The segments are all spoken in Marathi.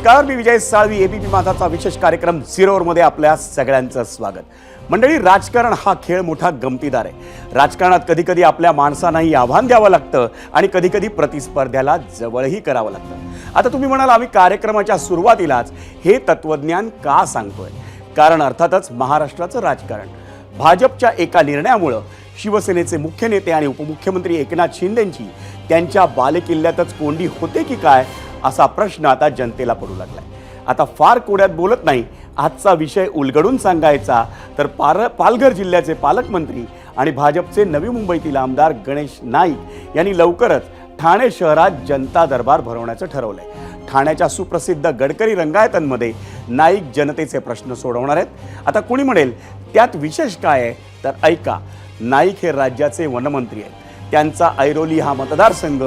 नमस्कार, मी विजय साळवी. एबीपी माझाचा विशेष कार्यक्रम झिरोवर मध्ये आपल्या सगळ्यांचं स्वागत. मंडळी, राजकारण हा खेळ मोठा गमतीदार आहे. राजकारणात कधी कधी आपल्या माणसांनाही आव्हान द्यावं लागतं आणि कधी कधी प्रतिस्पर्ध्याला जवळही करावं लागतं. आता तुम्ही म्हणाल, आम्ही कार्यक्रमाच्या सुरुवातीलाच हे तत्वज्ञान का सांगतोय? कारण अर्थातच महाराष्ट्राचं राजकारण भाजपच्या एका निर्णयामुळं शिवसेनेचे मुख्य नेते आणि उपमुख्यमंत्री एकनाथ शिंदेंची त्यांच्या बालेकिल्ल्यातच कोंडी होते की काय, असा प्रश्न आता जनतेला पडू लागलाय. आता फार कोड्यात बोलत नाही, आजचा विषय उलगडून सांगायचा तर पालघर जिल्ह्याचे पालकमंत्री आणि भाजपचे नवी मुंबईतील आमदार गणेश नाईक यांनी लवकरच ठाणे शहरात जनता दरबार भरवण्याचं ठरवलंय. ठाण्याच्या सुप्रसिद्ध गडकरी रंगायतांमध्ये नाईक जनतेचे प्रश्न सोडवणार आहेत. आता कुणी म्हणेल त्यात विशेष काय आहे, तर ऐका. नाईक हे राज्याचे वनमंत्री आहेत. त्यांचा ऐरोली हा मतदारसंघ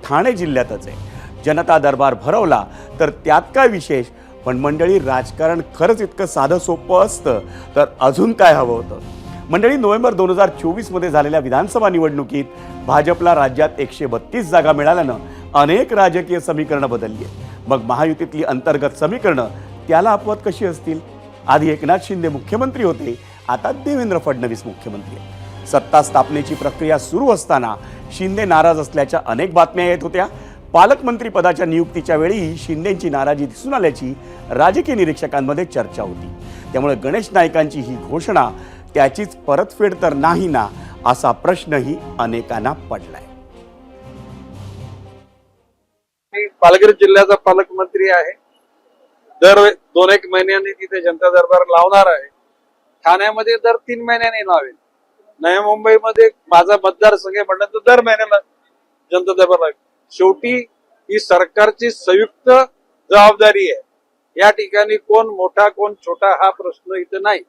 ठाणे जिल्ह्यातच आहे. जनता दरबार भरवला तर त्यात काय विशेष? पण मंडळी, राजकारण खरंच इतकं साधं सोपं असतं तर अजून काय हवं होतं? मंडळी, नोव्हेंबर 2024 मध्ये झालेल्या विधानसभा निवडणुकीत भाजपला राज्यात 132 जागा मिळाल्यानं अनेक राजकीय समीकरणं बदलली आहेत. मग महायुतीतली अंतर्गत समीकरणं त्याला अपवाद कशी असतील? आधी एकनाथ शिंदे मुख्यमंत्री होते, आता देवेंद्र फडणवीस मुख्यमंत्री आहेत. सत्ता स्थापनेची प्रक्रिया सुरू असताना शिंदे नाराज असल्याच्या अनेक बातम्या येत होत्या. पालकमंत्री पदाच्या नियुक्तीच्या वेळीही शिंदेंची नाराजी दिसून आल्याची राजकीय निरीक्षकांमध्ये चर्चा होती. त्यामुळे गणेश नाईकांची ही घोषणा त्याचीच परतफेड तर नाही ना, असा प्रश्नही अनेकांना पडलाय. मी पालघर जिल्ह्याचा पालकमंत्री आहे. दर 2-1 महिन्यांनी तिथे जनता दरबार लावणार आहे. ठाण्यामध्ये दर 3 महिन्यांनी लावेल. नवी मुंबईमध्ये माझा मतदारसंघ म्हटलं तर दर महिन्याला जनता दरबार लावेल. शेवटी ही सरकारची संयुक्त जबाबदारी आहे. या ठिकाणी कोण मोठा कोण छोटा हा प्रश्न इथं नाही.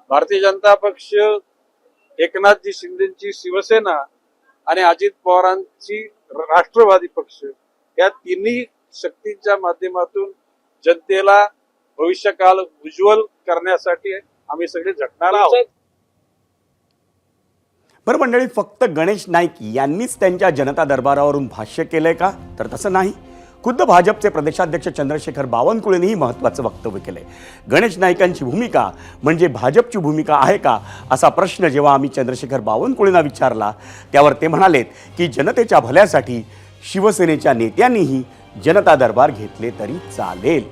भारतीय जनता पक्ष, एकनाथजी शिंदेची शिवसेना आणि अजित पवारांची राष्ट्रवादी पक्ष, या तिन्ही शक्तींच्या माध्यमातून जनतेला भविष्यकाल उज्ज्वल करण्यासाठी आम्ही सगळे झटणार आहोत. बरं मंडळी, फक्त गणेश नाईक यांनीच त्यांच्या जनता दरबारावरून भाष्य केलंय का? तर तसं नाही. खुद्द भाजपचे प्रदेशाध्यक्ष चंद्रशेखर बावनकुळेंनीही महत्त्वाचं वक्तव्य केलंय. गणेश नाईकांची भूमिका म्हणजे भाजपची भूमिका आहे का, असा प्रश्न जेव्हा आम्ही चंद्रशेखर बावनकुळेंना विचारला, त्यावर ते म्हणालेत की जनतेच्या भल्यासाठी शिवसेनेच्या नेत्यांनीही जनता दरबार घेतले तरी चालेल.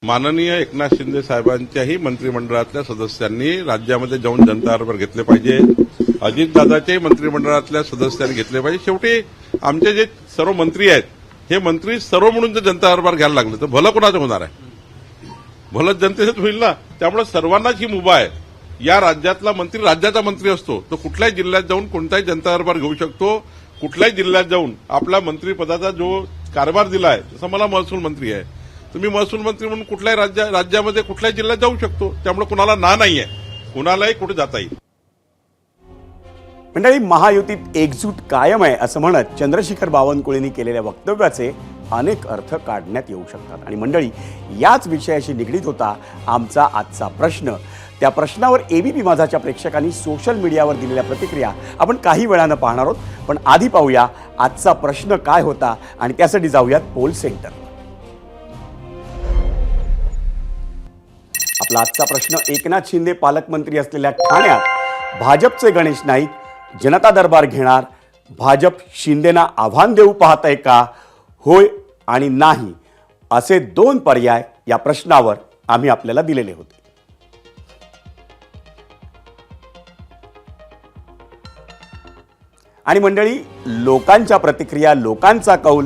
माननीय एकनाथ शिंदे साहेबांच्याही मंत्रिमंडळातल्या सदस्यांनी राज्यामध्ये जाऊन जनता दरबार घेतले पाहिजे. अजितदादाच्याही मंत्रिमंडळातल्या सदस्यांनी घेतले पाहिजे. शेवटी आमचे जे सर्व मंत्री आहेत, हे मंत्री सर्व म्हणून जर जनता दरबार घ्यायला लागले तर भलं कोणाचं होणार आहे? भलं जनतेचंच होईल ना. त्यामुळे सर्वांनाच ही मुभा आहे. या राज्यातला मंत्री राज्याचा मंत्री असतो, तो कुठल्याही जिल्ह्यात जाऊन कोणताही जनता दरबार घेऊ शकतो. कुठल्याही जिल्ह्यात जाऊन आपला मंत्रिपदाचा जो कारभार दिला आहे, जसं मला महसूल मंत्री आहे, तुम्ही महसूल मंत्री म्हणून कुठल्याही राज्यामध्ये कुठल्याही जिल्ह्यात जाऊ शकतो. त्यामुळे कुणाला नाही आहे, कुणालाही कुठे जाता येईल. मंडळी, महायुतीत एकजूट कायम आहे असं म्हणत चंद्रशेखर बावनकुळेंनी केलेल्या वक्तव्याचे अनेक अर्थ काढण्यात येऊ शकतात. आणि मंडळी, याच विषयाशी निगडीत होता आमचा आजचा प्रश्न. त्या प्रश्नावर एबीपी माझाच्या प्रेक्षकांनी सोशल मीडियावर दिलेल्या प्रतिक्रिया आपण काही वेळानं पाहणार आहोत. पण आधी पाहूया आजचा प्रश्न काय होता आणि त्यासाठी जाऊयात पोल सेंटर. आपला आजचा प्रश्न: एकनाथ शिंदे पालकमंत्री असलेल्या ठाण्यात भाजपचे गणेश नाईक जनता दरबार घेणार. भाजप शिंदेना आव्हान देऊ पाहतंय का? होय आणि नाही असे 2 पर्याय या प्रश्नावर आम्ही आपल्याला दिलेले होते. आणि मंडळी, लोकांच्या प्रतिक्रिया, लोकांचा कौल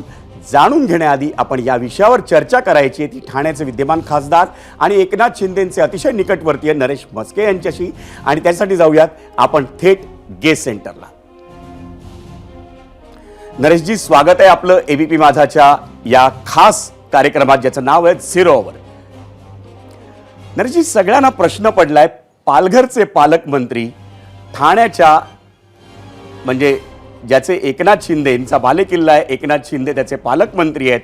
जाणून घेण्याआधी आपण या विषयावर चर्चा करायची ती ठाण्याचे विद्यमान खासदार आणि एकनाथ शिंदेंचे अतिशय निकटवर्तीय नरेश म्हस्के यांच्याशी. आणि त्यासाठी जाऊयात आपण थेट गेस्ट सेंटरला. नरेशजी, स्वागत आहे आपलं एबीपी माझाच्या या खास कार्यक्रमात, ज्याचं नाव आहे झिरो ओव्हर. नरेशजी, सगळ्यांना प्रश्न पडलाय, पालघरचे पालकमंत्री, ठाण्याच्या म्हणजे ज्याचे एकनाथ शिंदेंचा बालेकिल्ला आहे, एकनाथ शिंदे त्याचे पालकमंत्री आहेत,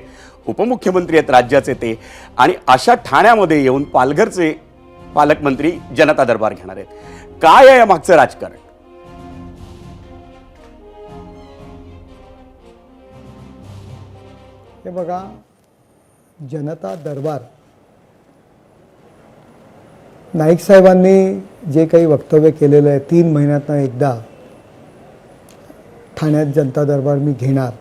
उपमुख्यमंत्री आहेत राज्याचे ते, आणि अशा ठाण्यामध्ये येऊन पालघरचे पालकमंत्री जनता दरबार घेणार आहेत. काय आहे या मागचं राजकारण? हे बघा, जनता दरबार नाईक साहेबांनी जे काही वक्तव्य केलेलं आहे, 3 महिन्यातनं एकदा ठाण्यात जनता दरबार मी घेणार.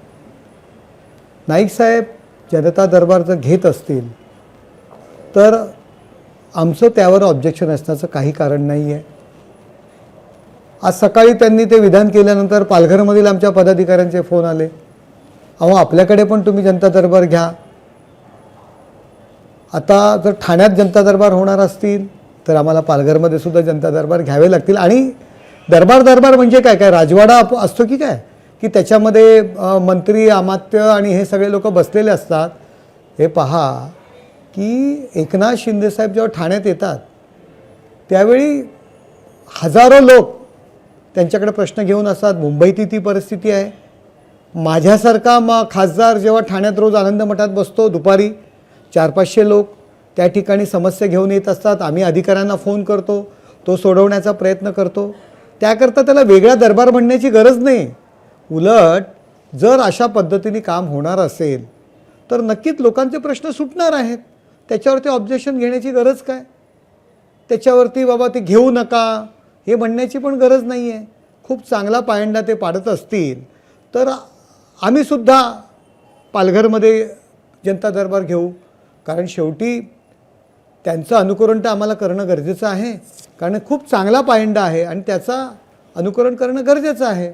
नाईक साहेब जनता दरबार जर घेत असतील तर आमचं त्यावर ऑब्जेक्शन असण्याचं काही कारण नाही आहे. आज सकाळी त्यांनी ते विधान केल्यानंतर पालघरमधील आमच्या पदाधिकाऱ्यांचे फोन आले, अहो आपल्याकडे पण तुम्ही जनता दरबार घ्या. आता जर ठाण्यात जनता दरबार होणार असतील तर आम्हाला पालघरमध्ये सुद्धा जनता दरबार घ्यावे लागतील. आणि दरबार म्हणजे काय काय राजवाडा असतो की काय, की त्याच्यामध्ये मंत्री अमात्य आणि हे सगळे लोक बसलेले असतात. हे पहा की एकनाथ शिंदेसाहेब जेव्हा ठाण्यात येतात त्यावेळी हजारो लोक त्यांच्याकडे प्रश्न घेऊन असतात. मुंबईतही ती परिस्थिती आहे. माझ्यासारखा खासदार जेव्हा ठाण्यात रोज आनंद मठात बसतो दुपारी 400-500 लोक त्या ठिकाणी समस्या घेऊन येत असतात. आम्ही अधिकाऱ्यांना फोन करतो, तो सोडवण्याचा प्रयत्न करतो. त्याकरता त्याला वेगळा दरबार म्हणण्याची गरज नाही. उलट जर अशा पद्धतीने काम होणार असेल तर नक्कीच लोकांचे प्रश्न सुटणार आहेत. त्याच्यावरती ऑब्जेक्शन घेण्याची गरज काय, त्याच्यावरती बाबा ते घेऊ नका हे म्हणण्याची पण गरज नाही आहे. खूप चांगला पायंडा ते पाडत असतील तर आम्हीसुद्धा पालघरमध्ये जनता दरबार घेऊ. कारण शेवटी त्यांचं अनुकरण तर आम्हाला करणं गरजेचं आहे, कारण खूप चांगला पायंडा आहे आणि त्याचा अनुकरण करणं गरजेचं आहे.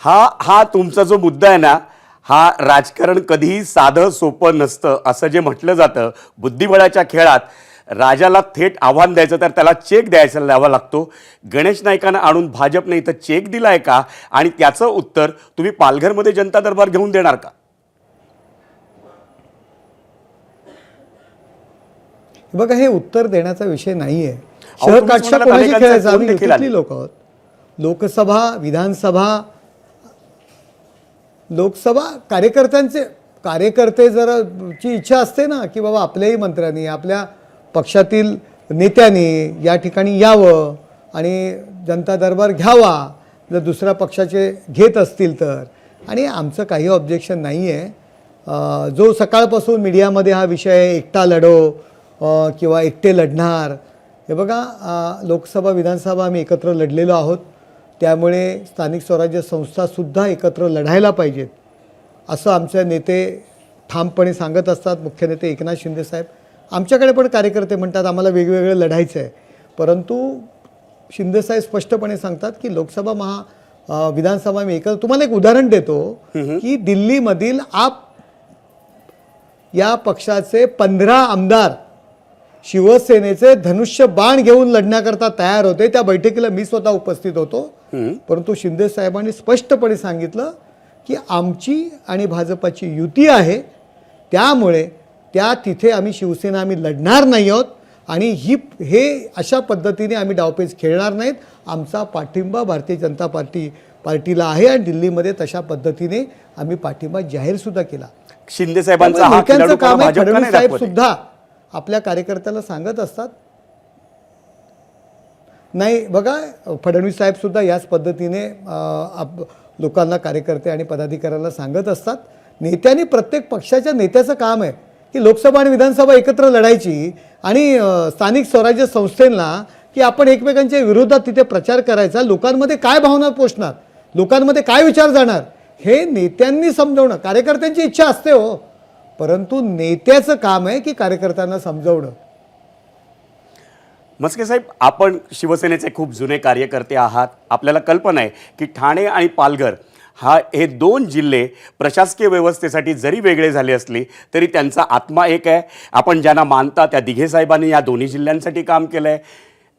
हा तुमचा जो मुद्दा आहे ना, हा राजकारण कधीही साधं सोपं नसतं असं जे म्हटलं जातं. बुद्धिबळाच्या खेळात राजाला थेट आव्हान द्यायचं तर त्याला चेक द्यावा लागतो. गणेश नाईकांना आणून भाजपने इथं चेक दिलाय का, आणि त्याचं उत्तर तुम्ही पालघरमध्ये जनता दरबार घेऊन देणार का? बघा, हे उत्तर देण्याचा विषय नाही आहे. तुम्ही शहर काटशा म्हणालात कोणाशी अनेकांचे खेळायचं, फोन आम्ही देखील आले. युतीतली लोक आहोत. लोकसभा कार्यकर्ते जर ची इच्छा असते ना की बाबा आपल्याही मंत्र्यांनी आपल्या पक्षातील नेत्यांनी या ठिकाणी यावं आणि जनता दरबार घ्यावा जर दुसऱ्या पक्षाचे घेत असतील तर. आणि आमचं काही ऑब्जेक्शन नाही आहे. जो सकाळपासून मीडियामध्ये हा विषय एकटा लढो किंवा एकटे लढणार, हे बघा, लोकसभा विधानसभा आम्ही एकत्र लढलेलो आहोत. त्यामुळे स्थानिक स्वराज्य संस्थासुद्धा एकत्र लढायला पाहिजेत असं आमचे नेते ठामपणे सांगत असतात. मुख्य नेते एकनाथ शिंदेसाहेब. आमच्याकडे पण कार्यकर्ते म्हणतात आम्हाला वेगवेगळं लढायचं आहे, परंतु शिंदेसाहेब स्पष्टपणे सांगतात की लोकसभा विधानसभा मी एकत्र. तुम्हाला एक उदाहरण देतो की दिल्लीमधील आप या पक्षाचे 15 आमदार शिवसेनेचे धनुष्य बाण घेऊन लढण्याकरता तयार होते. त्या बैठकीला मी स्वतः उपस्थित होतो. परंतु शिंदे साहेबांनी स्पष्टपणे सांगितलं की आमची आणि भाजपाची युती आहे, त्यामुळे तिथे आम्ही शिवसेना लढणार नाही आहोत आणि हे अशा पद्धतीने आम्ही डावपेच खेळणार नाहीत. आमचा पाठिंबा भारतीय जनता पार्टीला आहे आणि दिल्लीमध्ये तशा पद्धतीने आम्ही पाठिंबा जाहीरसुद्धा केला. शिंदे साहेबांचा हा नेत्यांचं काम आहे. भाजप का नाही फडणवीस साहेब दाखवत? सुद्धा आपल्या कार्यकर्त्याला सांगत असतात. नाही बघा, फडणवीस साहेब सुद्धा याच पद्धतीने लोकांना, कार्यकर्ते आणि पदाधिकाऱ्यांना सांगत असतात. नेत्यांनी, प्रत्येक पक्षाच्या नेत्याचं काम आहे की लोकसभा आणि विधानसभा एकत्र लढायची आणि स्थानिक स्वराज्य संस्थेला की आपण एकमेकांच्या विरोधात तिथे प्रचार करायचा. लोकांमध्ये काय भावना पोचणार, लोकांमध्ये काय विचार जाणार, हे नेत्यांनी समजवणं. कार्यकर्त्यांची इच्छा असते हो, परंतु नेत्याचं काम आहे की कार्यकर्त्यांना समजवणं. मस्के साहेब, आपण शिवसेनेचे खूप जुने कार्यकर्ते आहात. आपल्याला कल्पना आहे की ठाणे आणि पालघर हे 2 जिल्हे प्रशासकीय व्यवस्थेसाठी जरी वेगळे झाले असले तरी त्यांचा आत्मा एक आहे. आपण ज्यांना मानता त्या दिघे साहेबांनी या दोन्ही जिल्ह्यांसाठी काम केलं आहे.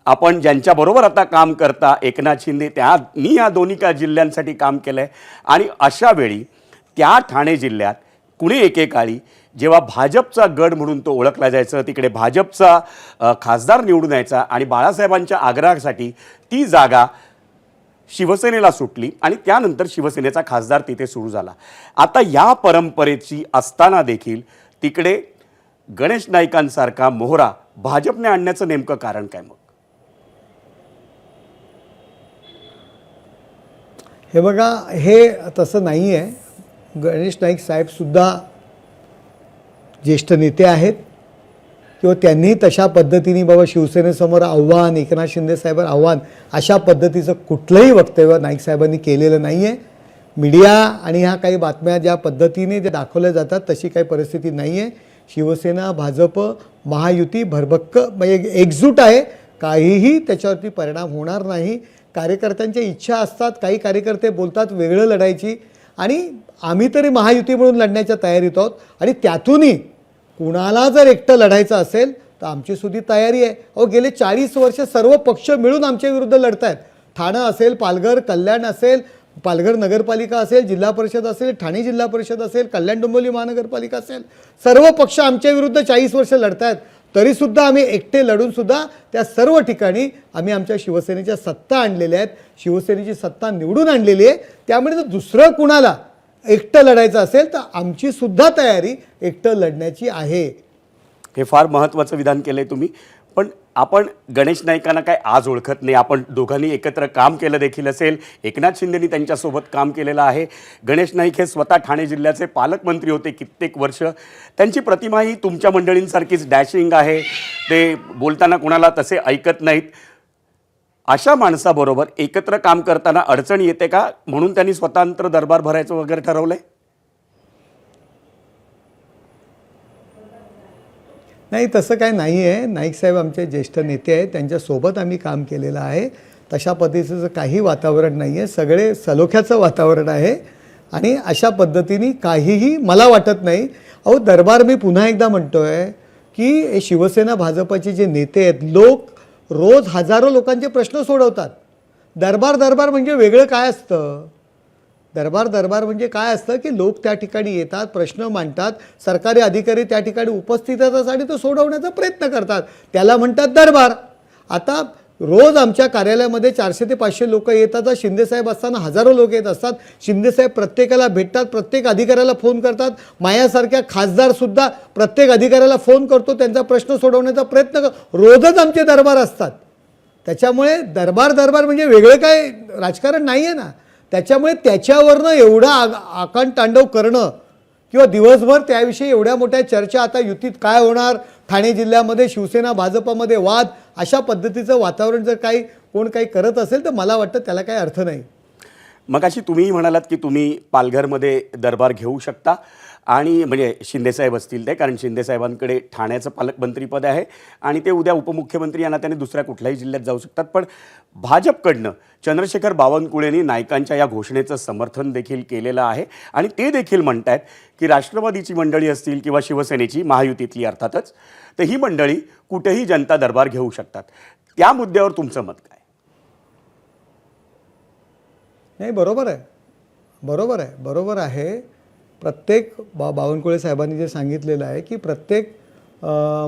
आपण ज्यांच्याबरोबर आता काम करता एकनाथ शिंदे, त्यांनी या दोन्ही जिल्ह्यांसाठी काम केलं आहे. आणि अशा वेळी त्या ठाणे जिल्ह्यात कुणी एकेकाळी जेव्हा भाजपचा गड म्हणून तो ओळखला जायचं, तिकडे भाजपचा खासदार निवडून यायचा आणि बाळासाहेबांच्या आग्रहासाठी ती जागा शिवसेनेला सुटली आणि त्यानंतर शिवसेनेचा खासदार तिथे सुरू झाला. आता या परंपरेची असताना देखील तिकडे गणेश नाईकांसारखा मोहरा भाजपने आणण्याचं नेमकं कारण काय मग? हे बघा, हे तसं नाही आहे. गणेश नाईक साहेबसुद्धा ज्येष्ठ नेते आहेत किंवा त्यांनी तशा पद्धतीने बाबा शिवसेनेसमोर आव्हान, एकनाथ शिंदे साहेबांवर आव्हान, अशा पद्धतीचं कुठलंही वक्तव्य नाईक साहेबांनी केलेलं नाही आहे. मीडिया आणि ह्या काही बातम्या ज्या पद्धतीने जे दाखवल्या जातात तशी काही परिस्थिती नाही आहे. शिवसेना, भाजप, महायुती भरभक्क म्हणजे एकजूट आहे. काहीही त्याच्यावरती परिणाम होणार नाही. कार्यकर्त्यांच्या इच्छा असतात, काही कार्यकर्ते बोलतात वेगळं लढायची, आणि आम्ही तरी महायुती म्हणून लढण्याच्या तयारीत आहोत. आणि त्यातूनही कुणाला जर एकटं लढायचं असेल तर आमची सुद्धा तयारी आहे. अहो, गेले 40 वर्ष सर्व पक्ष मिळून आमच्या विरुद्ध लढत आहेत. ठाणं असेल, पालघर, कल्याण असेल, पालघर नगरपालिका असेल, जिल्हा परिषद असेल, ठाणे जिल्हा परिषद असेल, कल्याण डोंबिवली महानगरपालिका असेल, सर्व पक्ष आमच्या विरुद्ध 40 वर्ष लढत आहेत. तरीसुद्धा आम्ही एकटे लढूनसुद्धा त्या सर्व ठिकाणी आम्ही आमच्या शिवसेनेच्या सत्ता आणलेल्या आहेत. शिवसेनेची सत्ता निवडून आणलेली आहे. त्यामुळे जर दुसरं कुणाला एकटं लढायचं असेल तर आमची सुद्धा तयारी एकटं लढण्याची आहे. हे फार महत्त्वाचं विधान केलंय तुम्ही. पण आपण गणेश नाईकांना काय आज ओळखत नाही. आपण दोघांनी एकत्र काम केलं देखील असेल. एकनाथ शिंदेनी त्यांच्यासोबत काम केलेलं आहे. गणेश नाईक हे स्वतः ठाणे जिल्ह्याचे पालकमंत्री होते कित्येक वर्ष. त्यांची प्रतिमा ही तुमच्या मंडळींसारखीच डॅशिंग आहे. ते बोलताना कोणाला तसे ऐकत नाहीत. अशा माणसाबरोबर एकत्र काम करताना अडचण येते का, म्हणून त्यांनी स्वतंत्र दरबार भरायचं वगैरे ठरवलंय? नाही, तसं काय नाही आहे. नाईक साहेब आमचे ज्येष्ठ नेते आहेत, त्यांच्यासोबत आम्ही काम केलेलं आहे. तशा पद्धतीचं काही वातावरण नाही आहे. सगळे सलोख्याचं वातावरण आहे आणि अशा पद्धतीने काहीही मला वाटत नाही. अहो, दरबार मी पुन्हा एकदा म्हणतो आहे की शिवसेना भाजपचे जे नेते आहेत, लोक रोज हजारो लोकांचे प्रश्न सोडवतात. दरबार म्हणजे वेगळं काय असतं? दरबार म्हणजे काय असतं की लोक त्या ठिकाणी येतात, प्रश्न मांडतात, सरकारी अधिकारी त्या ठिकाणी उपस्थित असतात आणि तो सोडवण्याचा प्रयत्न करतात. त्याला म्हणतात दरबार. आता रोज आमच्या कार्यालयामध्ये 400 ते 500 लोक येतात. शिंदेसाहेब असताना हजारो लोक येत असतात. शिंदेसाहेब प्रत्येकाला भेटतात, प्रत्येक अधिकाऱ्याला फोन करतात. माझ्यासारख्या खासदारसुद्धा प्रत्येक अधिकाऱ्याला फोन करतो, त्यांचा प्रश्न सोडवण्याचा प्रयत्न रोजच आमचे दरबार असतात. त्याच्यामुळे दरबार म्हणजे वेगळं काय राजकारण नाही आहे ना. त्याच्यामुळे त्याच्यावरनं एवढा आकांतांडव करणं किंवा दिवसभर त्याविषयी एवढ्या मोठ्या चर्चा, आता युतीत काय होणार, ठाणे जिल्ह्यामध्ये शिवसेना भाजपमध्ये वाद, अशा पद्धतीचं वातावरण जर कोण काही करत असेल तर मला वाटतं त्याला काही अर्थ नाही. मगाशी तुम्हीही म्हणालात की तुम्ही पालघरमध्ये दरबार घेऊ शकता, आणि म्हणजे शिंदेसाहेब असतील ते, कारण शिंदेसाहेबांकडे ठाण्याचं पालकमंत्रीपद आहे आणि ते उद्या उपमुख्यमंत्री यांना त्याने दुसऱ्या कुठल्याही जिल्ह्यात जाऊ शकतात. पण भाजपकडनं चंद्रशेखर बावनकुळेंनी नाईकांच्या या घोषणेचं समर्थन देखील केलेलं आहे आणि ते देखील म्हणत आहेत की राष्ट्रवादीची मंडळी असतील किंवा शिवसेनेची, महायुतीतली अर्थातच, तर ही मंडळी कुठेही जनता दरबार घेऊ शकतात. त्या मुद्द्यावर तुमचं मत काय? नाही, बरोबर आहे. प्रत्येक बावनकुळे साहेबांनी जे सांगितलेलं आहे की प्रत्येक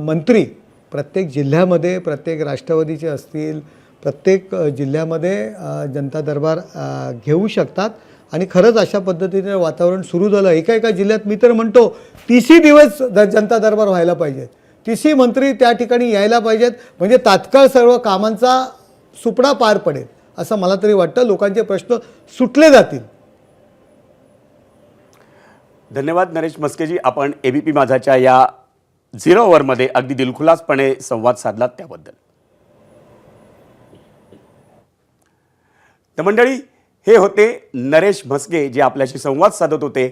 मंत्री प्रत्येक जिल्ह्यामध्ये, प्रत्येक राष्ट्रवादीचे असतील, प्रत्येक जिल्ह्यामध्ये जनता दरबार घेऊ शकतात. आणि खरंच अशा पद्धतीने वातावरण सुरू झालं. एका जिल्ह्यात मी तर म्हणतो 30 दिवस जनता दरबार व्हायला पाहिजेत. 30 मंत्री त्या ठिकाणी यायला पाहिजेत, म्हणजे तात्काळ सर्व कामांचा सुपडा पार पडेल असं मला तरी वाटतं. लोकांचे प्रश्न सुटले जातील. धन्यवाद नरेश म्हस्केजी, आपण ABP माझाच्या या 0 ओव्हरमध्ये अगदी दिलखुलासपणे संवाद साधलात त्याबद्दल. तर मंडळी, हे होते नरेश म्हस्के जे आपल्याशी संवाद साधत होते.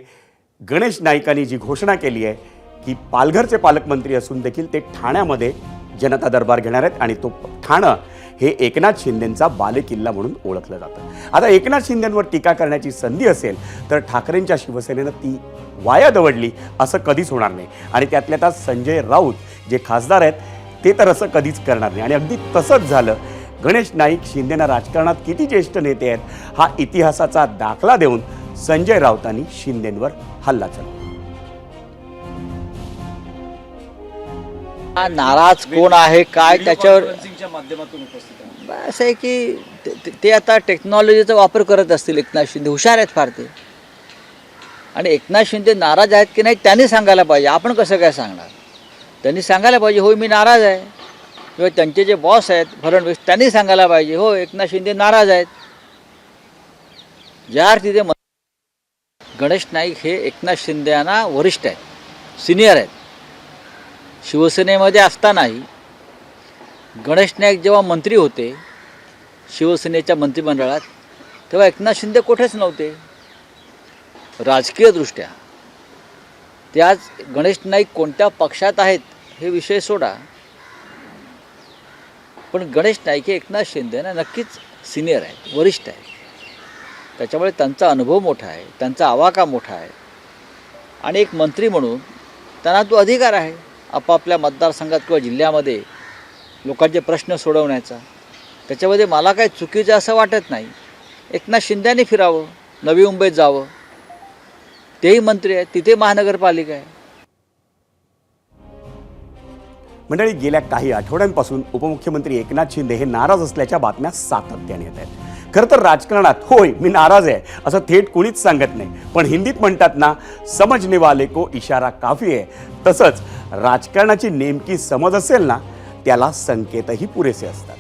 गणेश नाईकांनी जी घोषणा केली आहे की पालघरचे पालकमंत्री असून देखील ते ठाण्यामध्ये जनता दरबार घेणार आहेत आणि तो ठाणं हे एकनाथ शिंदेंचा बालेकिल्ला म्हणून ओळखलं जातं. आता एकनाथ शिंदेंवर टीका करण्याची संधी असेल तर ठाकरेंच्या शिवसेनेनं ती वाया दवडली असं कधीच होणार नाही. आणि त्यातल्या त्यात संजय राऊत जे खासदार आहेत ते तर असं कधीच करणार नाही. आणि अगदी तसंच झालं. गणेश नाईक शिंदेना राजकारणात किती ज्येष्ठ नेते आहेत हा इतिहासाचा दाखला देऊन संजय राऊतांनी शिंदेंवर हल्ला चढवला. नाराज कोण आहे काय त्याच्यावर असं आहे की ते आता टेक्नॉलॉजीचा वापर करत असतील. एकनाथ शिंदे हुशार आहेत फार ते. आणि एकनाथ शिंदे नाराज आहेत की नाही त्यांनी सांगायला पाहिजे. आपण कसं काय सांगणार? त्यांनी सांगायला पाहिजे हो मी नाराज आहे. किंवा त्यांचे जे बॉस आहेत फडणवीस त्यांनी सांगायला पाहिजे हो एकनाथ शिंदे नाराज आहेत. ज्या तिथे गणेश नाईक हे एकनाथ शिंदे यांना वरिष्ठ आहेत, सिनियर आहेत. शिवसेनेमध्ये असतानाही गणेश नाईक जेव्हा मंत्री होते शिवसेनेच्या मंत्रिमंडळात, तेव्हा एकनाथ शिंदे कुठेच नव्हते. राजकीयदृष्ट्या ते आज गणेश नाईक कोणत्या पक्षात आहेत हे विषय सोडा, पण गणेश नाईक हे एकनाथ शिंदेना नक्कीच सिनियर आहेत, वरिष्ठ आहेत. त्याच्यामुळे त्यांचा अनुभव मोठा आहे, त्यांचा आवाका मोठा आहे आणि एक मंत्री म्हणून त्यांना तो अधिकार आहे आपापल्या मतदारसंघात किंवा जिल्ह्यामध्ये लोकांचे प्रश्न सोडवण्याचा. त्याच्यामध्ये मला काही चुकीचं असं वाटत नाही. एकनाथ शिंदेने फिरावं, नवी मुंबईत जावं, तेही मंत्री आहेत, तिथे महानगरपालिका आहे. मंडळी, गेल्या काही आठवड्यांपासून उपमुख्यमंत्री एकनाथ शिंदे हे नाराज असल्याच्या बातम्या सातत्याने येत आहेत. खरं तर राजकारणात होय मी नाराज आहे असं थेट कोणीच सांगत नाही, पण हिंदीत म्हणतात ना, समझने वाले को इशारा काफी आहे. तसंच राजकारणाची नेमकी समज असेल ना, त्याला संकेतही पुरेसे असतात.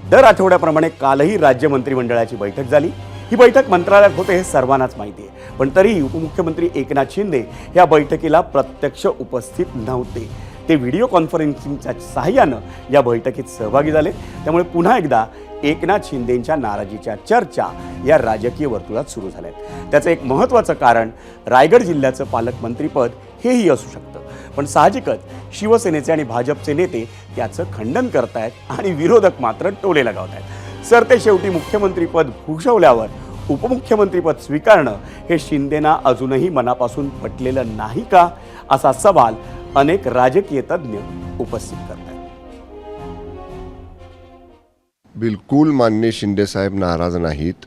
दर आठवड्याप्रमाणे कालही राज्य मंत्रिमंडळाची बैठक झाली. ही बैठक मंत्रालयात होते हे सर्वांनाच माहिती आहे, पण तरीही उपमुख्यमंत्री एकनाथ शिंदे या बैठकीला प्रत्यक्ष उपस्थित नव्हते. ते व्हिडिओ कॉन्फरन्सिंगच्या सहाय्यानं या बैठकीत सहभागी झाले. त्यामुळे पुन्हा एकदा एकनाथ शिंदेंच्या नाराजीच्या चर्चा या राजकीय वर्तुळात सुरू झाल्या आहेत. त्याचं एक महत्त्वाचं कारण रायगड जिल्ह्याचं पालकमंत्रीपद हेही असू शकतं. पण साहजिकच शिवसेनेचे आणि भाजपचे नेते त्याचं खंडन करतायत आणि विरोधक मात्र टोले लगावतायत. सरते शेवटी मुख्यमंत्रीपद भूषवल्यावर उपमुख्यमंत्रीपद स्वीकारणं हे शिंदेना अजूनही मनापासून पटलेलं नाही का, असा सवाल अनेक राजकीय तज्ज्ञ उपस्थित करतात. बिलकुल माननीय शिंदे साहेब नाराज नाहीत.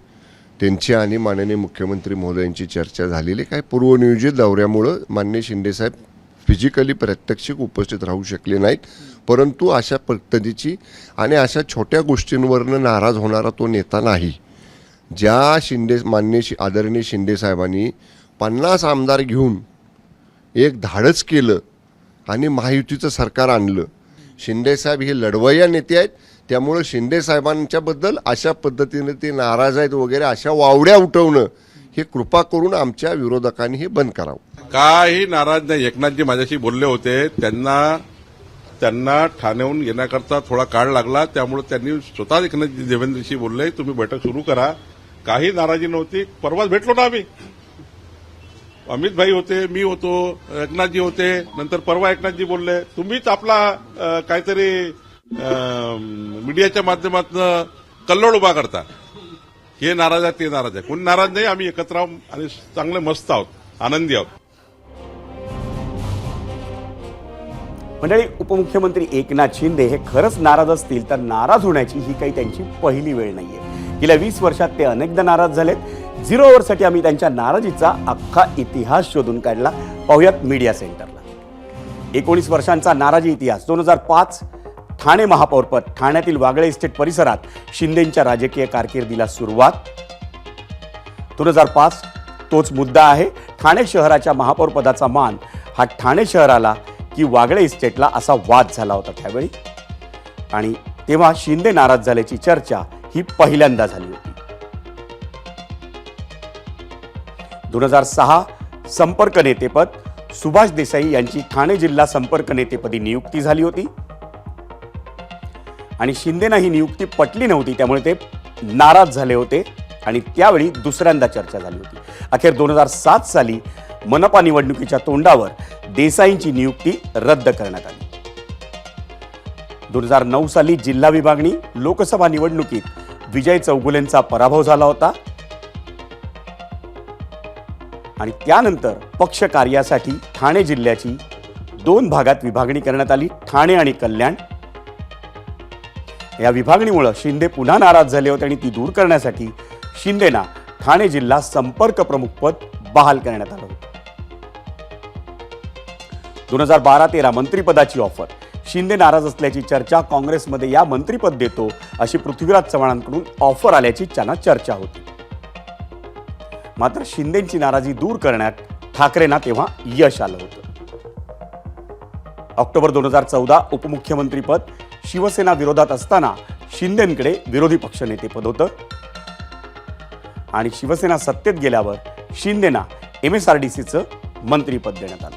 त्यांची आणि माननीय मुख्यमंत्री महोदयांची चर्चा झालेली. काही पूर्वनियोजित दौऱ्यामुळं माननीय शिंदे साहेब फिजिकली प्रात्यक्षिक उपस्थित राहू शकले नाहीत, परंतु अशा पद्धतीची आणि अशा छोट्या गोष्टींवरनं नाराज होणारा तो नेता नाही. ज्या माननीय आदरणीय शिंदे साहेबांनी 50 आमदार घेऊन एक धाडस केलं आणि महायुतीचं सरकार आणलं. शिंदे साहेब हे लढवय्या नेते आहेत, त्यामुळं शिंदे साहेबांच्याबद्दल अशा पद्धतीने ते नाराज आहेत वगैरे अशा वावड्या उठवणं हे कृपा करून आमच्या विरोधकांनी हे बंद करावं. काही नाराज नाही. एकनाथजी माझ्याशी बोलले होते, त्यांना ठाण्याहून येण्याकरता थोडा काळ लागला, त्यामुळे त्यांनी स्वतः एकनाथजी देवेंद्रशी बोलले तुम्ही बैठक सुरू करा. काही नाराजी नव्हती. परवाच भेटलो ना आम्ही, अमित भाई होते, मी होतो, एकनाथजी होते. नंतर परवा एकनाथजी बोलले तुम्हीच आपला काहीतरी मीडियाच्या माध्यमातून कल्लोळ उभा करता. हे नाराज आहे, ते नाराज आहे. कोणी नाराज नाही. आम्ही एकत्र आहोत आणि चांगले मस्त आहोत, आनंदी आहोत. मंडळी, उपमुख्यमंत्री एकनाथ शिंदे हे खरंच नाराज असतील तर नाराज होण्याची ही काही त्यांची पहिली वेळ नाहीये. गेल्या 20 वर्षात ते अनेकदा नाराज झालेत. 0 ओव्हरसाठी आम्ही त्यांच्या नाराजीचा अख्खा इतिहास शोधून काढला. पाहुयात मीडिया सेंटरला. 19 वर्षांचा नाराजी इतिहास. 2005 ठाणे महापौरपद. ठाण्यातील वागळे इस्टेट परिसरात शिंदेंच्या राजकीय कारकिर्दीला सुरुवात. 2005 तोच मुद्दा आहे. ठाणे शहराच्या महापौरपदाचा मान हा ठाणे शहराला की वागळे इस्टेटला असा वाद झाला होता त्यावेळी, आणि तेव्हा शिंदे नाराज झाल्याची चर्चा ही पहिल्यांदा झाली होती. 2006 संपर्क नेतेपद. सुभाष देसाई यांची ठाणे जिल्हा संपर्क नेतेपदी नियुक्ती झाली होती आणि शिंदेना ही नियुक्ती पटली नव्हती, त्यामुळे ते नाराज झाले होते आणि त्यावेळी दुसऱ्यांदा चर्चा झाली होती. अखेर 2007 साली मनपा निवडणुकीच्या तोंडावर देसाईंची नियुक्ती रद्द करण्यात आली. 2009 साली जिल्हा विभागणी लोकसभा निवडणुकीत विजय चौगुलेंचा पराभव झाला होता आणि त्यानंतर पक्ष कार्यासाठी ठाणे जिल्ह्याची 2 भागात विभागणी करण्यात आली, ठाणे आणि कल्याण. या विभागणीमुळे शिंदे पुन्हा नाराज झाले होते आणि ती दूर करण्यासाठी शिंदेना ठाणे जिल्हा संपर्क प्रमुख पद बहाल करण्यात आलं होतं. 2012-13 मंत्रिपदाची ऑफर. शिंदे नाराज असल्याची चर्चा. काँग्रेसमध्ये या मंत्रिपद देतो अशी पृथ्वीराज चव्हाणांकडून ऑफर आल्याची चर्चा होती. मात्र शिंदेंची नाराजी दूर करण्यात ठाकरेंना तेव्हा यश आलं होतं. ऑक्टोबर 2014 उपमुख्यमंत्रीपद शिवसेना विरोधात असताना शिंदेंकडे विरोधी पक्षनेतेपद होतं आणि शिवसेना सत्तेत गेल्यावर शिंदेना MSRDCचं मंत्रिपद देण्यात आलं.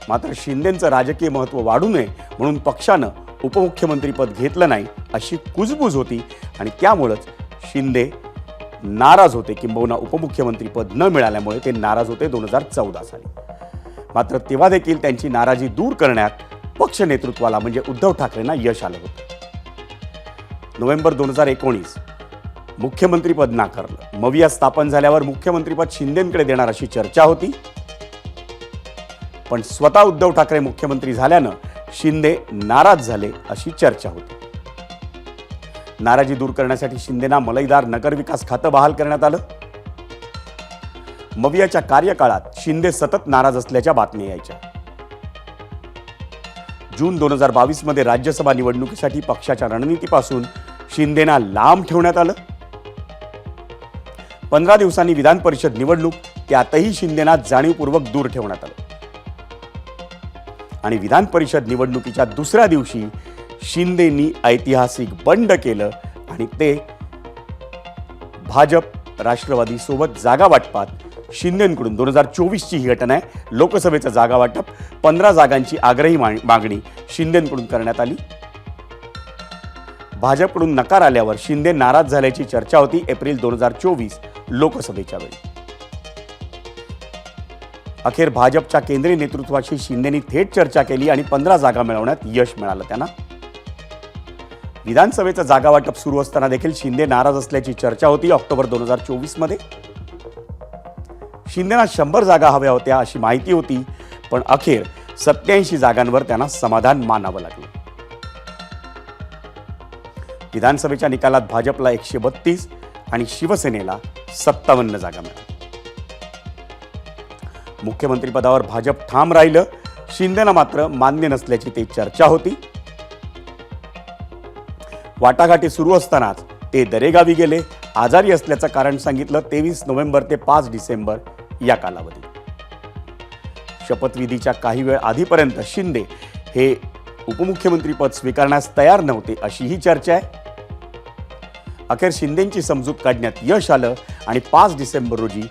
मात्र शिंदेंचं राजकीय महत्त्व वाढू नये म्हणून पक्षानं उपमुख्यमंत्रीपद घेतलं नाही अशी कुजबूज होती आणि त्यामुळंच शिंदे नाराज होते, किंबहुना उपमुख्यमंत्रीपद न मिळाल्यामुळे ते नाराज होते 2014 साली. मात्र तेव्हा देखील त्यांची नाराजी दूर करण्यात पक्ष नेतृत्वाला म्हणजे उद्धव ठाकरेंना यश आलं होतं. नोव्हेंबर 2019 मुख्यमंत्रीपद नाकारलं. मविया स्थापन झाल्यावर मुख्यमंत्रीपद शिंदेंकडे देणार अशी चर्चा होती, पण स्वतः उद्धव ठाकरे मुख्यमंत्री झाल्यानं शिंदे नाराज झाले अशी चर्चा होती. नाराजी दूर करण्यासाठी शिंदेना मलईदार नगरविकास खातं बहाल करण्यात आलं. मवियाच्या कार्यकाळात शिंदे सतत नाराज असल्याच्या बातम्या यायच्या. जून 2022 मध्ये राज्यसभा निवडणुकीसाठी पक्षाच्या रणनीतीपासून शिंदेना लांब ठेवण्यात आलं. 15 दिवसांनी विधान परिषद निवडणूक, त्यातही शिंदेना जाणीवपूर्वक दूर ठेवण्यात आलं. आणि विधान परिषद निवडणुकीच्या दुसऱ्या दिवशी शिंदेंनी ऐतिहासिक बंड केलं आणि ते भाजप राष्ट्रवादी सोबत जागा वाटपात शिंदेंकडून 2024 ची ही घटना आहे. लोकसभेचं जागा वाटप 15 जागांची आग्रही मागणी शिंदेंकडून करण्यात आली. भाजपकडून नकार आल्यावर शिंदे नाराज झाल्याची चर्चा होती एप्रिल 2024 लोकसभेच्या वेळी. अखेर भाजपच्या केंद्रीय नेतृत्वाशी शिंदेंनी थेट चर्चा केली आणि 15 जागा मिळवण्यात यश मिळालं त्यांना. विधानसभेचं जागा वाटप सुरू असताना देखील शिंदे नाराज असल्याची चर्चा होती. ऑक्टोबर 2024 मध्ये शिंदेना 100 जागा हव्या होत्या अशी माहिती होती, पण अखेर 87 जागांवर त्यांना समाधान मानावं लागलं. विधानसभेच्या निकालात भाजपला 132 आणि शिवसेनेला 57 जागा मिळाल्या. मुख्यमंत्रीपदावर भाजप ठाम राहिलं. शिंदेना मात्र मान्य नसल्याची ती चर्चा होती. वाटाघाटी सुरू असतानाच ते दरेगावी गेले. आजारी असल्याचं कारण सांगितलं. 23 नोव्हेंबर ते 5 डिसेंबर या कालावधीत. शपथविधीच्या काही वेळ आधीपर्यंत शिंदे हे उपमुख्यमंत्रीपद स्वीकारण्यास तयार नव्हते अशी ही चर्चा आहे. अखेर शिंदेंची समजूत काढण्यात यश आलं आणि 5 डिसेंबर रोजी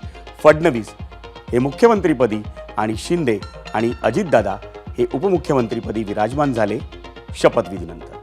फडणवीस हे मुख्यमंत्रीपदी आणि शिंदे आणि अजितदादा हे उपमुख्यमंत्रीपदी विराजमान झाले शपथविधीनंतर.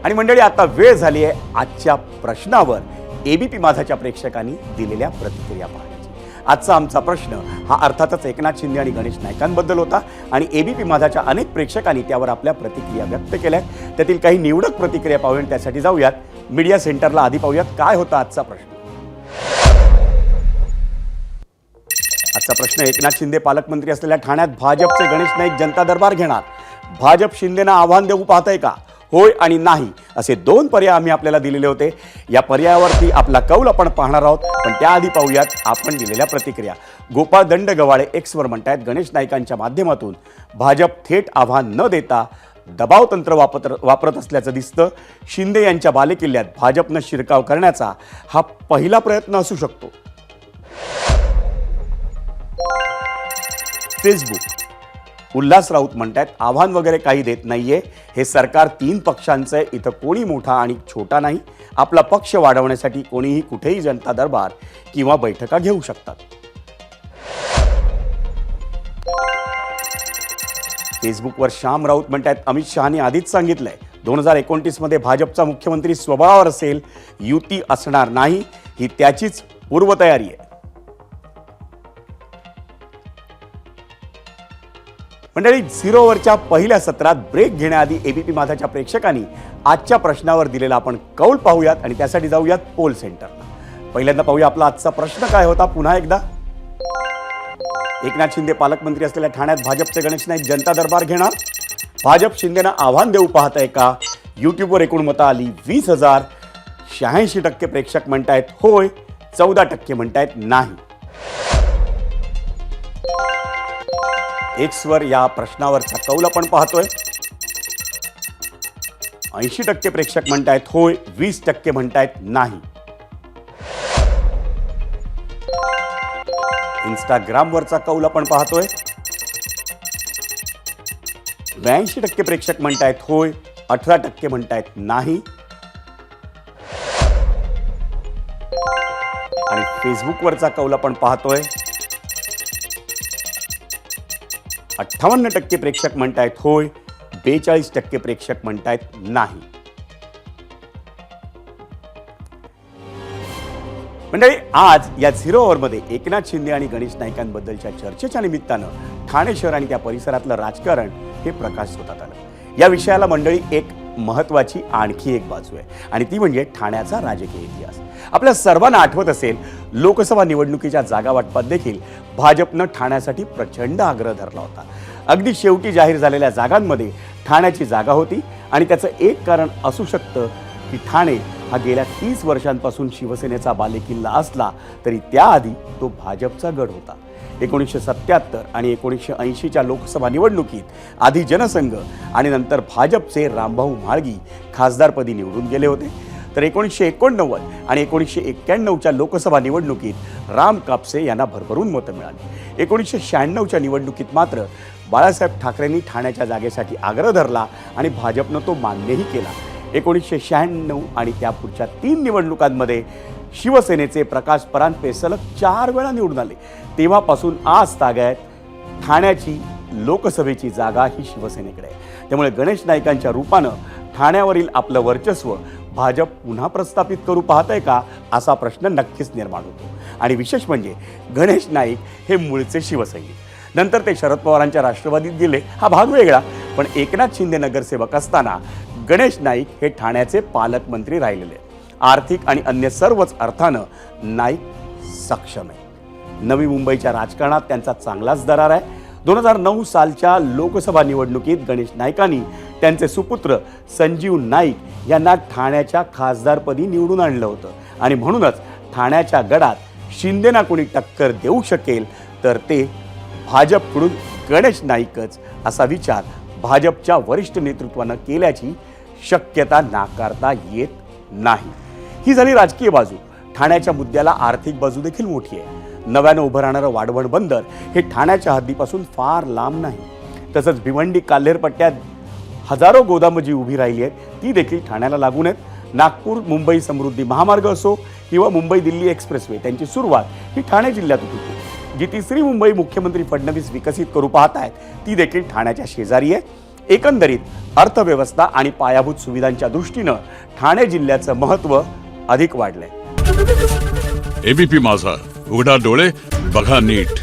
आणि मंडळी, आता वेळ झाली आहे आजच्या प्रश्नावर एबीपी माझाच्या प्रेक्षकांनी दिलेल्या प्रतिक्रिया पाहण्याची. आजचा आमचा प्रश्न हा अर्थातच एकनाथ शिंदे आणि गणेश नाईकांबद्दल होता आणि एबीपी माझाच्या अनेक प्रेक्षकांनी त्यावर आपल्या प्रतिक्रिया व्यक्त केल्या. त्यातील काही निवडक प्रतिक्रिया पाहूया. त्यासाठी जाऊयात मीडिया सेंटरला. आधी पाहूयात काय होता आजचा प्रश्न. आजचा प्रश्न: एकनाथ शिंदे पालकमंत्री असलेल्या ठाण्यात भाजपचे गणेश नाईक जनता दरबार घेणार. भाजप शिंदेना आव्हान देऊ पाहतंय का? होय आणि नाही असे 2 पर्याय आम्ही आपल्याला दिलेले होते. या पर्यायावरती आपला कौल आपण पाहणार आहोत, पण त्याआधी पाहूयात आपण दिलेल्या प्रतिक्रिया. गोपाळ दंडगवाळे एक्सवर म्हणतायत, गणेश नाईकांच्या माध्यमातून भाजप थेट आव्हान न देता दबाव तंत्र वापरत असल्याचं दिसतं. शिंदे यांच्या बालेकिल्ल्यात भाजपनं शिरकाव करण्याचा हा पहिला प्रयत्न असू शकतो. फेसबुक उल्हास राऊत म्हणतायत, आव्हान वगैरे काही देत नाहीये. हे सरकार 3 पक्षांचं आहे. इथं कोणी मोठा आणि छोटा नाही. आपला पक्ष वाढवण्यासाठी कोणीही कुठेही जनता दरबार किंवा बैठका घेऊ शकतात. फेसबुकवर श्याम राऊत म्हणतायत, अमित शहानी आधीच सांगितलंय 2029 मध्ये भाजपचा मुख्यमंत्री स्वबळावर असेल. युती असणार नाही. ही त्याचीच पूर्वतयारी आहे. मंडळी, 0 ओव्हरच्या पहिल्या सत्रात ब्रेक घेण्याआधी एबीपी माझाच्या प्रेक्षकांनी आजच्या प्रश्नावर दिलेला आपण कौल पाहूयात आणि त्यासाठी जाऊयात पोल सेंटरला. पहिल्यांदा पाहूया आपला आजचा प्रश्न काय होता पुन्हा एकदा. एकनाथ शिंदे पालकमंत्री असलेल्या ठाण्यात भाजपचे गणेश नाईक जनता दरबार घेणार. भाजप शिंदेना आव्हान देऊ पाहतंय का? युट्यूबवर एकूण मतं आली 20,000. 86% प्रेक्षक म्हणतायत होय, 14% म्हणतायत नाही. एक्सवर या प्रश्नावरचा कौल आपण पाहतोय. 80% प्रेक्षक म्हणतायत होय, 20% म्हणतायत नाही. इंस्टाग्रामवरचा कौल आपण पाहतोय. 82% प्रेक्षक म्हणतायत होय, 18% म्हणतायत नाही. आणि फेसबुकवरचा कौल आपण पाहतोय. 58% प्रेक्षक म्हणतायत होय, 42% प्रेक्षक म्हणतायत नाही. मंडळी, आज या झिरो ओव्हरमध्ये एकनाथ शिंदे आणि गणेश नाईकांबद्दलच्या चर्चेच्या निमित्तानं ठाणे शहर आणि त्या परिसरातलं राजकारण हे प्रकाश होतात आलं. या विषयाला मंडळी एक महत्त्वाची आणखी एक बाजू आहे आणि ती म्हणजे ठाण्याचा राजकीय इतिहास. आपल्या सर्वांना आठवत असेल, लोकसभा निवडणुकीच्या जागा वाटपात देखील भाजपनं ठाण्यासाठी प्रचंड आग्रह धरला होता. अगदी शेवटी जाहीर झालेल्या जागांमध्ये ठाण्याची जागा होती आणि त्याचं एक कारण असू शकतं की ठाणे हा गेल्या 30 वर्षांपासून शिवसेनेचा बालेकिल्ला असला तरी त्याआधी तो भाजपचा गड होता. 1977 आणि 1980च्या लोकसभा निवडणुकीत आधी जनसंघ आणि नंतर भाजपचे रामभाऊ म्हाळगी खासदारपदी निवडून गेले होते. तर 1989 आणि 1991च्या लोकसभा निवडणुकीत राम कापसे यांना भरभरून मतं मिळाली. 1996च्या निवडणुकीत मात्र बाळासाहेब ठाकरेंनी ठाण्याच्या जागेसाठी आग्रह धरला आणि भाजपनं तो मान्यही केला. 1996 आणि त्यापुढच्या 3 निवडणुकांमध्ये शिवसेनेचे प्रकाश परांजपे सलग 4 वेळा निवडून आले. तेव्हापासून आज तागायत ठाण्याची लोकसभेची जागा ही शिवसेनेकडे आहे. त्यामुळे गणेश नाईकांच्या रूपानं ठाण्यावरील आपलं वर्चस्व भाजप पुन्हा प्रस्थापित करू पाहतंय का, असा प्रश्न नक्कीच निर्माण होतो. आणि विशेष म्हणजे गणेश नाईक हे मूळचे शिवसैनिक, नंतर ते शरद पवारांच्या राष्ट्रवादीत गेले, हा भाग वेगळा. पण एकनाथ शिंदे नगरसेवक असताना गणेश नाईक हे ठाण्याचे पालकमंत्री राहिलेले. आर्थिक आणि अन्य सर्वच अर्थानं नाईक सक्षम आहे. नवी मुंबईच्या राजकारणात त्यांचा चांगलाच दरार आहे. 2009 सालच्या लोकसभा निवडणुकीत गणेश नाईकांनी त्यांचे सुपुत्र संजीव नाईक यांना ठाण्याच्या खासदारपदी निवडून आणलं होतं आणि म्हणूनच ठाण्याच्या गडात शिंदेना कोणी टक्कर देऊ शकेल तर ते भाजपकडून गणेश नाईकच, असा विचार भाजपच्या वरिष्ठ नेतृत्वानं केल्याची शक्यता नाकारता येत नाही. ही झाली राजकीय बाजू. ठाण्याच्या मुद्द्याला आर्थिक बाजू देखील मोठी आहे. नव्यानं उभं राहणारं वाढवण बंदर हे ठाण्याच्या हद्दीपासून फार लांब नाही. तसंच भिवंडी काल्हेर पट्ट्यात हजारो गोदामं जी उभी राहिली आहेत ती देखील ठाण्याला लागून आहेत. नागपूर मुंबई समृद्धी महामार्ग असो किंवा मुंबई दिल्ली एक्सप्रेसवे, त्यांची सुरुवात ही ठाणे जिल्ह्यातून होती. जी तिसरी मुंबई मुख्यमंत्री फडणवीस विकसित करू पाहत आहेत ती देखील ठाण्याच्या शेजारी आहे. एकंदरीत अर्थव्यवस्था आणि पायाभूत सुविधांच्या दृष्टीनं ठाणे जिल्ह्याचं महत्त्व अधिक वाढलंय. एबीपी माझा, उघडा डोळे बघा नीट.